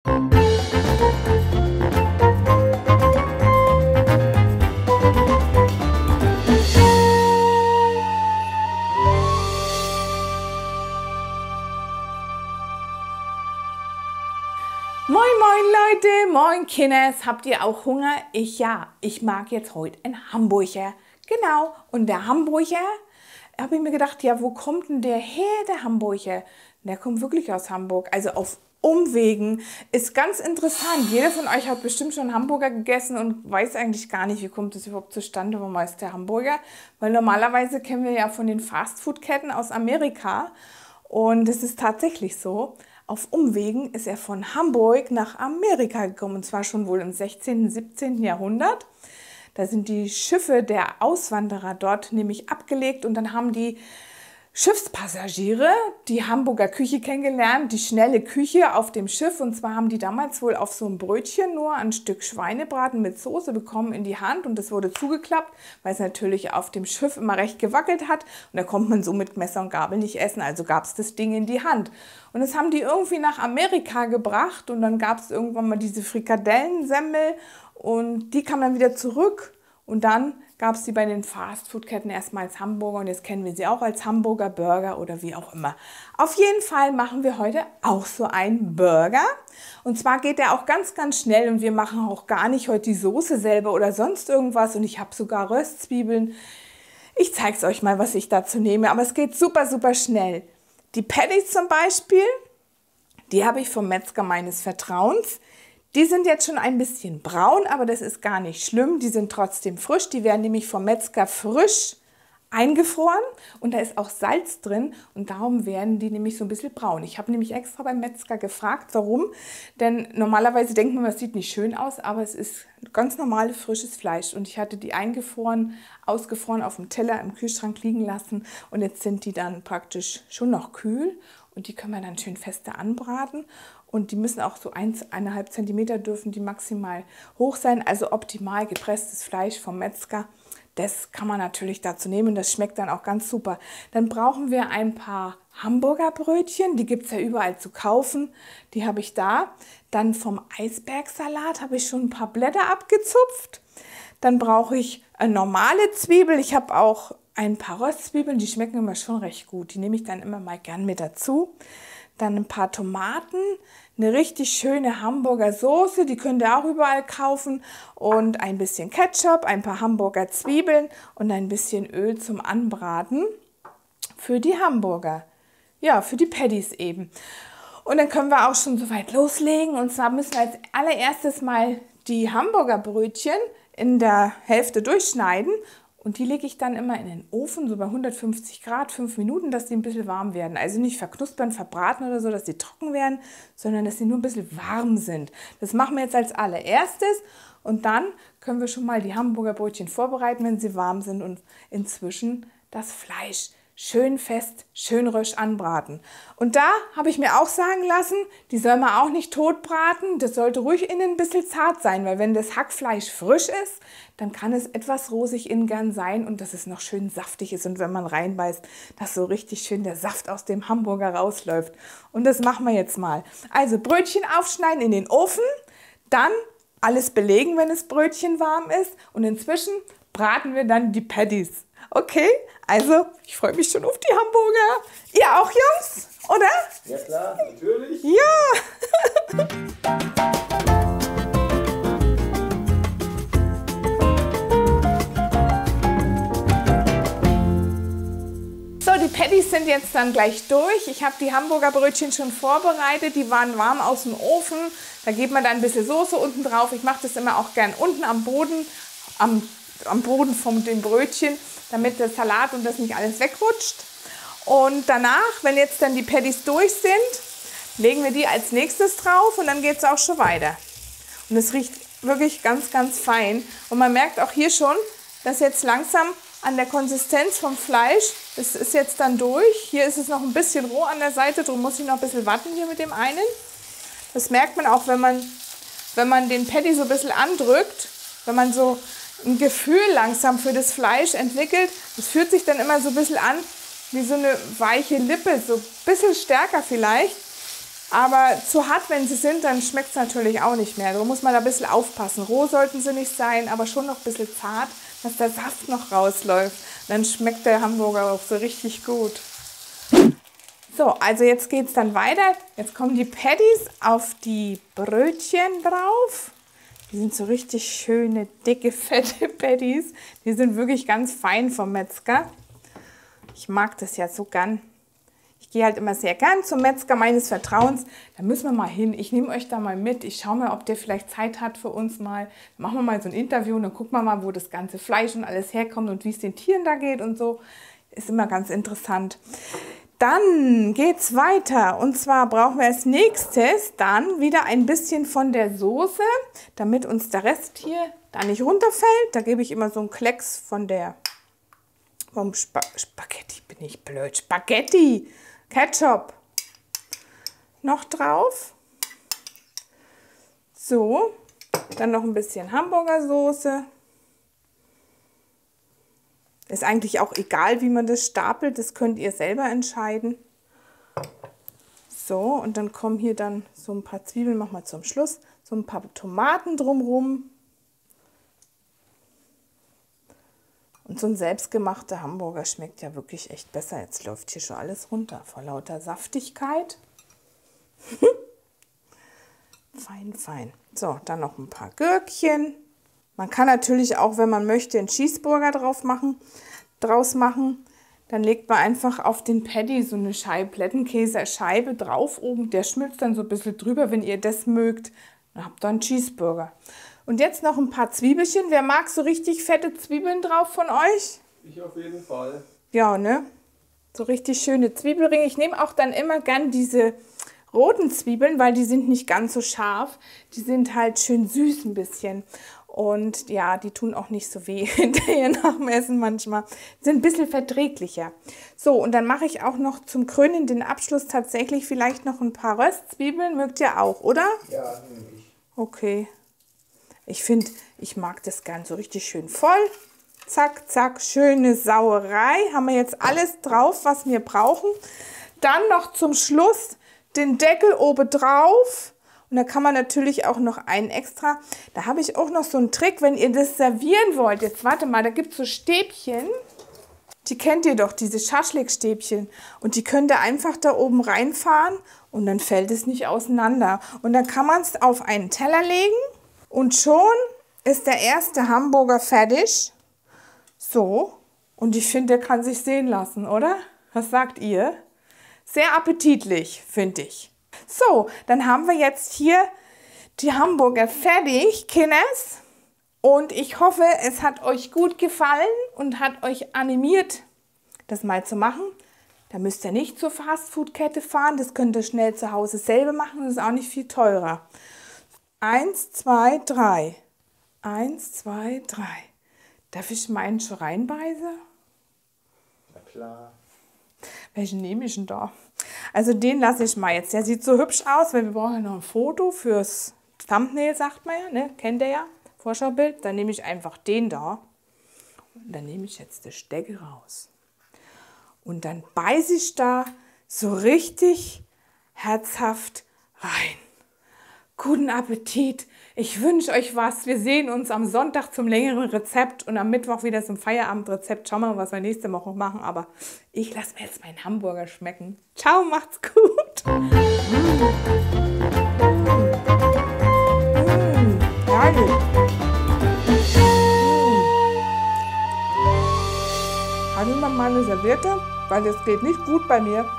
Moin moin Leute, moin Kinders, habt ihr auch Hunger? Ich mag jetzt heute einen Hamburger. Genau, und der Hamburger, habe ich mir gedacht, ja, wo kommt denn der her, der Hamburger? Der kommt wirklich aus Hamburg, also auf Umwegen. Ist ganz interessant, jeder von euch hat bestimmt schon Hamburger gegessen und weiß eigentlich gar nicht, wie kommt das überhaupt zustande, warum heißt der Hamburger? Weil normalerweise kennen wir ja von den Fastfood-Ketten aus Amerika und es ist tatsächlich so. Auf Umwegen ist er von Hamburg nach Amerika gekommen, und zwar schon wohl im 16., 17. Jahrhundert. Da sind die Schiffe der Auswanderer dort nämlich abgelegt und dann haben die Schiffspassagiere die Hamburger Küche kennengelernt, die schnelle Küche auf dem Schiff. Und zwar haben die damals wohl auf so ein Brötchen nur ein Stück Schweinebraten mit Soße bekommen in die Hand und das wurde zugeklappt, weil es natürlich auf dem Schiff immer recht gewackelt hat und da konnte man so mit Messer und Gabel nicht essen, also gab es das Ding in die Hand. Und das haben die irgendwie nach Amerika gebracht und dann gab es irgendwann mal diese Frikadellensemmel und die kam dann wieder zurück. Und dann gab es sie bei den Fastfood-Ketten erstmal als Hamburger und jetzt kennen wir sie auch als Hamburger Burger oder wie auch immer. Auf jeden Fall machen wir heute auch so einen Burger. Und zwar geht der auch ganz, ganz schnell und wir machen auch gar nicht heute die Soße selber oder sonst irgendwas. Und ich habe sogar Röstzwiebeln. Ich zeige es euch mal, was ich dazu nehme, aber es geht super, super schnell. Die Patties zum Beispiel, die habe ich vom Metzger meines Vertrauens. Die sind jetzt schon ein bisschen braun, aber das ist gar nicht schlimm. Die sind trotzdem frisch. Die werden nämlich vom Metzger frisch eingefroren und da ist auch Salz drin und darum werden die nämlich so ein bisschen braun. Ich habe nämlich extra beim Metzger gefragt, warum. Denn normalerweise denkt man, das sieht nicht schön aus, aber es ist ganz normales frisches Fleisch. Und ich hatte die eingefroren, ausgefroren auf dem Teller im Kühlschrank liegen lassen und jetzt sind die dann praktisch schon noch kühl und die können wir dann schön fester anbraten. Und die müssen auch so 1,5 cm dürfen die maximal hoch sein, also optimal gepresstes Fleisch vom Metzger. Das kann man natürlich dazu nehmen, das schmeckt dann auch ganz super. Dann brauchen wir ein paar Hamburger Brötchen, die gibt es ja überall zu kaufen, die habe ich da. Dann vom Eisbergsalat habe ich schon ein paar Blätter abgezupft. Dann brauche ich eine normale Zwiebel, ich habe auch ein paar Röstzwiebeln, die schmecken immer schon recht gut, die nehme ich dann immer mal gern mit dazu. Dann ein paar Tomaten, eine richtig schöne Hamburger Soße, die könnt ihr auch überall kaufen und ein bisschen Ketchup, ein paar Hamburger Zwiebeln und ein bisschen Öl zum Anbraten für die Hamburger, ja, für die Patties eben. Und dann können wir auch schon soweit loslegen und zwar müssen wir als allererstes mal die Hamburger Brötchen in der Hälfte durchschneiden. Und die lege ich dann immer in den Ofen, so bei 150 Grad, 5 Minuten, dass die ein bisschen warm werden. Also nicht verknuspern, verbraten oder so, dass die trocken werden, sondern dass sie nur ein bisschen warm sind. Das machen wir jetzt als allererstes und dann können wir schon mal die Hamburger Brötchen vorbereiten, wenn sie warm sind und inzwischen das Fleisch schön fest, schön rösch anbraten. Und da habe ich mir auch sagen lassen, die soll man auch nicht tot braten, das sollte ruhig innen ein bisschen zart sein, weil wenn das Hackfleisch frisch ist, dann kann es etwas rosig innen gern sein und dass es noch schön saftig ist und wenn man reinbeißt, dass so richtig schön der Saft aus dem Hamburger rausläuft. Und das machen wir jetzt mal. Also Brötchen aufschneiden in den Ofen, dann alles belegen, wenn das Brötchen warm ist und inzwischen braten wir dann die Patties. Okay, also ich freue mich schon auf die Hamburger. Ihr auch, Jungs, oder? Ja klar, natürlich. Ja. So, die Patties sind jetzt dann gleich durch. Ich habe die Hamburger Brötchen schon vorbereitet. Die waren warm aus dem Ofen. Da gibt man dann ein bisschen Soße unten drauf. Ich mache das immer auch gern unten am Boden, am Boden von dem Brötchen, damit der Salat und das nicht alles wegrutscht. Und danach, wenn jetzt dann die Patties durch sind, legen wir die als nächstes drauf und dann geht es auch schon weiter. Und es riecht wirklich ganz, ganz fein. Und man merkt auch hier schon, dass jetzt langsam an der Konsistenz vom Fleisch, das ist jetzt dann durch. Hier ist es noch ein bisschen roh an der Seite, darum muss ich noch ein bisschen warten hier mit dem einen. Das merkt man auch, wenn man den Patty so ein bisschen andrückt, wenn man so ein Gefühl langsam für das Fleisch entwickelt. Das fühlt sich dann immer so ein bisschen an wie so eine weiche Lippe, so ein bisschen stärker vielleicht. Aber zu hart, wenn sie sind, dann schmeckt es natürlich auch nicht mehr. Da muss man da ein bisschen aufpassen. Roh sollten sie nicht sein, aber schon noch ein bisschen zart, dass der Saft noch rausläuft. Dann schmeckt der Hamburger auch so richtig gut. So, also jetzt geht es dann weiter. Jetzt kommen die Patties auf die Brötchen drauf. Die sind so richtig schöne, dicke, fette Patties. Die sind wirklich ganz fein vom Metzger. Ich mag das ja so gern. Ich gehe halt immer sehr gern zum Metzger meines Vertrauens. Da müssen wir mal hin. Ich nehme euch da mal mit. Ich schaue mal, ob der vielleicht Zeit hat für uns mal. Dann machen wir mal so ein Interview und dann gucken wir mal, wo das ganze Fleisch und alles herkommt und wie es den Tieren da geht und so. Ist immer ganz interessant. Dann geht's weiter. Und zwar brauchen wir als nächstes dann wieder ein bisschen von der Soße, damit uns der Rest hier da nicht runterfällt. Da gebe ich immer so einen Klecks vom Spaghetti, bin ich blöd. Spaghetti! Ketchup noch drauf. So, dann noch ein bisschen Hamburgersoße. Ist eigentlich auch egal, wie man das stapelt, das könnt ihr selber entscheiden. So, und dann kommen hier dann so ein paar Zwiebeln, machen wir zum Schluss, so ein paar Tomaten drumherum. Und so ein selbstgemachter Hamburger schmeckt ja wirklich echt besser. Jetzt läuft hier schon alles runter vor lauter Saftigkeit. Fein, fein. So, dann noch ein paar Gürkchen. Man kann natürlich auch, wenn man möchte, einen Cheeseburger draus machen. Dann legt man einfach auf den Patty so eine Scheibe Plättenkäse-Scheibe drauf oben. Der schmilzt dann so ein bisschen drüber, wenn ihr das mögt. Dann habt ihr einen Cheeseburger. Und jetzt noch ein paar Zwiebelchen. Wer mag so richtig fette Zwiebeln drauf von euch? Ich auf jeden Fall. Ja, ne? So richtig schöne Zwiebelringe. Ich nehme auch dann immer gern diese roten Zwiebeln, weil die sind nicht ganz so scharf. Die sind halt schön süß ein bisschen. Und ja, die tun auch nicht so weh hinterher nach dem Essen manchmal. Sind ein bisschen verträglicher. So, und dann mache ich auch noch zum Krönen den Abschluss tatsächlich vielleicht noch ein paar Röstzwiebeln. Mögt ihr auch, oder? Ja, nehme ich. Okay. Ich finde, ich mag das gern so richtig schön voll. Zack, zack, schöne Sauerei. Haben wir jetzt alles drauf, was wir brauchen. Dann noch zum Schluss den Deckel oben drauf. Und da kann man natürlich auch noch einen extra. Da habe ich auch noch so einen Trick, wenn ihr das servieren wollt. Jetzt warte mal, da gibt es so Stäbchen. Die kennt ihr doch, diese Schaschlik-Stäbchen. Und die könnt ihr einfach da oben reinfahren und dann fällt es nicht auseinander. Und dann kann man es auf einen Teller legen. Und schon ist der erste Hamburger fertig. So, und ich finde, der kann sich sehen lassen, oder? Was sagt ihr? Sehr appetitlich, finde ich. So, dann haben wir jetzt hier die Hamburger fertig, Kinders. Und ich hoffe, es hat euch gut gefallen und hat euch animiert, das mal zu machen. Da müsst ihr nicht zur Fastfood-Kette fahren, das könnt ihr schnell zu Hause selber machen, das ist auch nicht viel teurer. 1, 2, 3. 1, 2, 3. Darf ich meinen schon reinbeißen? Na klar. Welchen nehme ich denn da? Also den lasse ich mal jetzt. Der sieht so hübsch aus, weil wir brauchen ja noch ein Foto fürs Thumbnail, sagt man ja, ne? Kennt ihr ja, Vorschaubild. Dann nehme ich einfach den da. Und dann nehme ich jetzt das Deckel raus. Und dann beiße ich da so richtig herzhaft rein. Guten Appetit. Ich wünsche euch was. Wir sehen uns am Sonntag zum längeren Rezept und am Mittwoch wieder zum Feierabendrezept. Schauen wir mal, was wir nächste Woche machen. Aber ich lasse mir jetzt meinen Hamburger schmecken. Ciao, macht's gut. Geil. Habe ich mal eine Serviette? Weil das geht nicht gut bei mir.